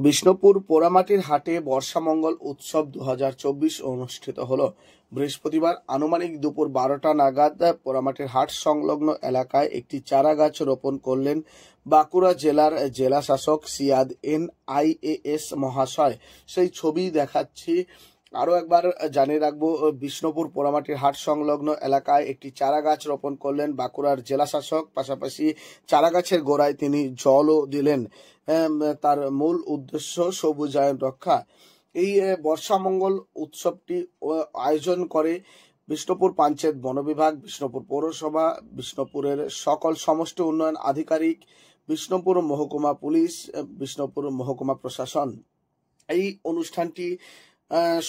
বিষ্ণুপুর পোড়ামাটির হাটে বর্ষামঙ্গল উৎসব 2024 অনুষ্ঠিত হলো। বৃহস্পতিবার আনুমানিক দুপুর 12টা নাগাদ পোড়ামাটির হাট সংলগ্ন এলাকায় একটি চারা গাছ রোপণ করলেন বাঁকুড়া জেলার জেলা শাসক সিয়াদ NIAS মহাশয়। সেই ছবি দেখাচ্ছি। আরো একবার জানিয়ে রাখবো, বিষ্ণুপুর পোড়ামাটির হাট সংলগ্ন এলাকায় একটি চারা গাছ রোপণ করলেন বাঁকুড়ার জেলা শাসক। পাশাপাশি চারা গাছের গোড়ায় তিনি জলও দিলেন। তার মূল উদ্দেশ্য সবুজায়ন রক্ষা। এই বর্ষামঙ্গল উৎসবটি আয়োজন করে বিষ্ণুপুর পঞ্চায়েত বন বিভাগ, বিষ্ণুপুর পৌরসভা, বিষ্ণুপুরের সকল সমষ্টি উন্নয়ন আধিকারিক, বিষ্ণুপুর মহকুমা পুলিশ, বিষ্ণুপুর মহকুমা প্রশাসন। এই অনুষ্ঠানটি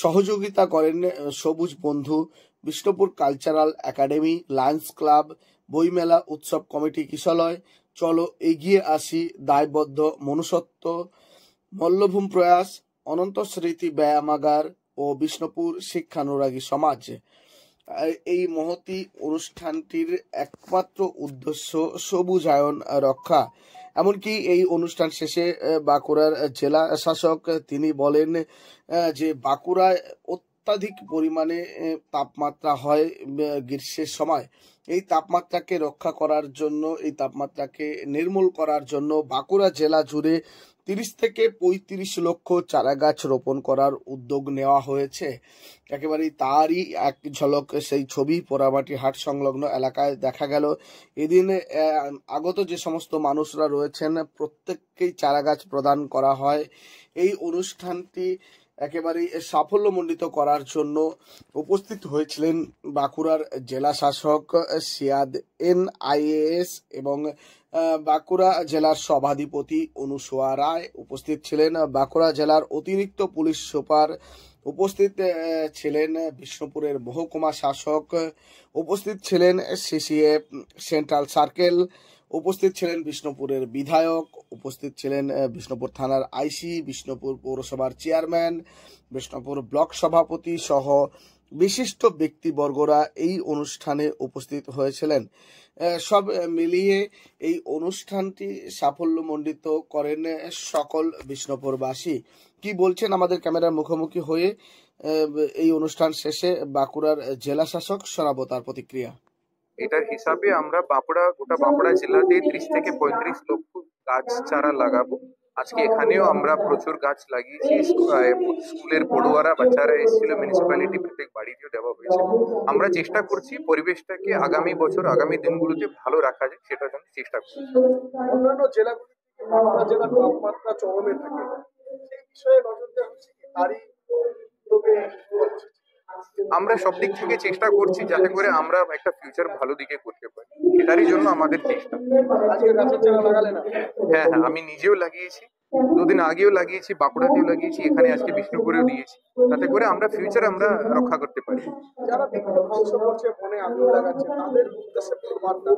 সহযোগিতা করেন সবুজ বন্ধু, Bishnupur cultural academy, Lions club, বইমেলা উৎসব কমিটি, কিশলয়, চলো এগিয়ে আসি, দায়বদ্ধ মনুষ্যত্ব, মল্লভূম প্রয়াস, অনন্ত স্মৃতি ব্যায়ামাগার ও বিষ্ণুপুর শিক্ষানুরাগী সমাজ। এই মহতি অনুষ্ঠানটির একমাত্র উদ্দেশ্য সবুজায়ন রক্ষা। এমনকি এই অনুষ্ঠান শেষে বাঁকুড়ার জেলা শাসক তিনি বলেন যে বাঁকুড়ায় অত্যাধিক পরিমাণে তাপমাত্রা হয় গ্রীষ্মের সময়। এই তাপমাত্রাকে রক্ষা করার জন্য, এই তাপমাত্রাকে নির্মূল করার জন্য বাঁকুড়া জেলা জুড়ে 30 থেকে 35 লক্ষ চারা গাছ রোপণ করার উদ্যোগ নেওয়া হয়েছে। একেবারেই তারই এক ঝলক সেই ছবি পোড়ামাটি হাট সংলগ্ন এলাকায় দেখা গেল। এদিন আগত যে সমস্ত মানুষরা রয়েছেন প্রত্যেককেই চারা গাছ প্রদান করা হয়। এই অনুষ্ঠানটি একেবারেই সাফল্যমণ্ডিত করার জন্য উপস্থিত হয়েছিলেন বাঁকুড়ার জেলা শাসক সিয়াদ NIAS এবং বাঁকুড়া জেলার সভাধিপতি অনুসোয়া রায় উপস্থিত ছিলেন। বাঁকুড়া জেলার অতিরিক্ত পুলিশ সুপার উপস্থিত ছিলেন, বিষ্ণুপুরের মহকুমা শাসক উপস্থিত ছিলেন, CCF সেন্ট্রাল সার্কেল উপস্থিত ছিলেন, বিষ্ণুপুরের বিধায়ক উপস্থিত ছিলেন, বিষ্ণুপুর থানার IC, বিষ্ণুপুর পৌরসভার চেয়ারম্যান, বিষ্ণুপুর ব্লক সভাপতি সহ বিশিষ্ট ব্যক্তিবর্গরা এই অনুষ্ঠানে উপস্থিত হয়েছিলেন। সব মিলিয়ে এই অনুষ্ঠানটি সাফল্যমণ্ডিত করেন সকল বিষ্ণুপুরবাসী। কি বলছেন আমাদের ক্যামেরার মুখোমুখি হয়ে এই অনুষ্ঠান শেষে বাঁকুড়ার জেলা শাসক, শোনাবো তার প্রতিক্রিয়া। এটার হিসাবে আমরা গোটা বাঁকুড়া জেলাতে 30 থেকে 35 লক্ষ গাছ চারা লাগাবো। আজকে এখানেও আমরা প্রচুর গাছ লাগিয়েছি। স্কুলের পড়ুয়ারা বাচ্চারা এসেছিল, মিউনিসিপ্যালিটি প্রত্যেক বাড়িতেও দেওয়া হয়েছে। আমরা চেষ্টা করছি পরিবেশটাকে আগামী বছর, আগামী দিনগুলোতে ভালো রাখা যায়, সেটার জন্য চেষ্টা করছি। অন্যান্য জেলাগুলি থেকে বাঁকুড়া জেলার তাপমাত্রা চরমে থাকে, সেই বিষয়ে নজর দেওয়া হচ্ছে কি? তারই আমরা সব দিক থেকে চেষ্টা করছি যাতে করে আমরা একটা ফিউচার ভালো দিকে করতে পারি, সেটারই জন্য আমাদের চেষ্টা। আজকে গাছের চারা লাগালে না? হ্যাঁ, আমি নিজেও লাগিয়েছি, 2 দিন আগেও লাগিয়েছি, বাঁকুড়াতেও লাগিয়েছি, এখানে আজকে বিষ্ণুপুরেও দিয়েছি, তাতে করে আমরা ফিউচার আমরা রক্ষা করতে পারি। যারা বৃক্ষ ধ্বংস করছে, বনে আগুন লাগাচ্ছে, তাদের উদ্দেশ্যে বার্তা?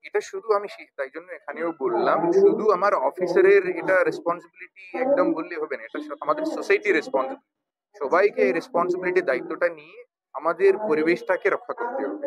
এটা শুধু আমি তাই জন্য এখানেও বললাম, শুধু আমার অফিসারের এটা রেসপন্সিবিলিটি একদম বললে হবে না, এটা আমাদের সোসাইটি রেসপন্সিবিলিটি। সবাইকে এই রেসপন্সিবিলিটি, দায়িত্বটা নিয়ে আমাদের পরিবেশটাকে রক্ষা করতে হবে।